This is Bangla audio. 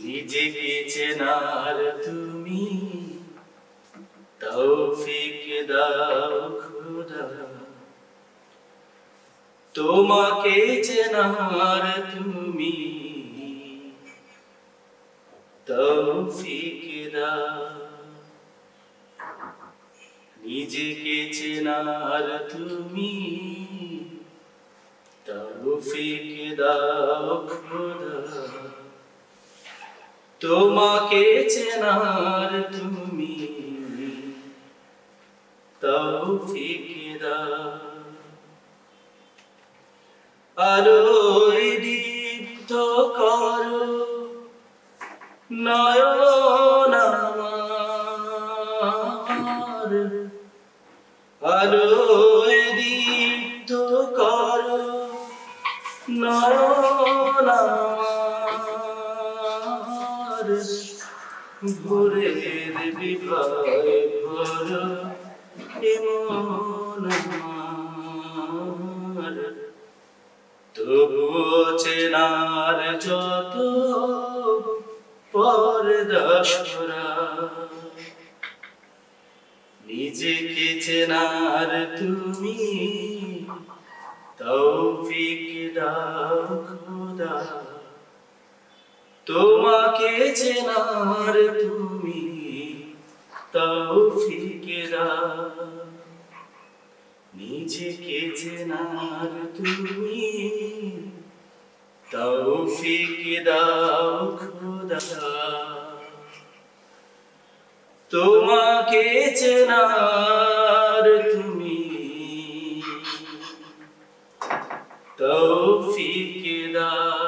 নিজেকে চেনার তুমি তৌফিক দাও খোদা, তোমাকে চেনার তুমি তৌফিক দাও। নিজেকে চেনার তুমি তৌফিক দাও খোদা, তোমাকে চেনার তুমি তৌফিক দাও। আলোয় দীপ্ত করো নয়ন আমার, আলোয় দীপ্ত করো নয়ন আমার, ভোরের বিবাহে ভরো এমন আমার। তবুও চেনার যত পর্দা সরা, নিজেকে চেনার তুমি তৌফিক দাও খোদা, তোমাকে চেনার তুমি তৌফিক দাও। নিজেকে চেনার তুমি তৌফিক দাও খোদা, তোমাকে চেনার তুমি তৌফিক দাও।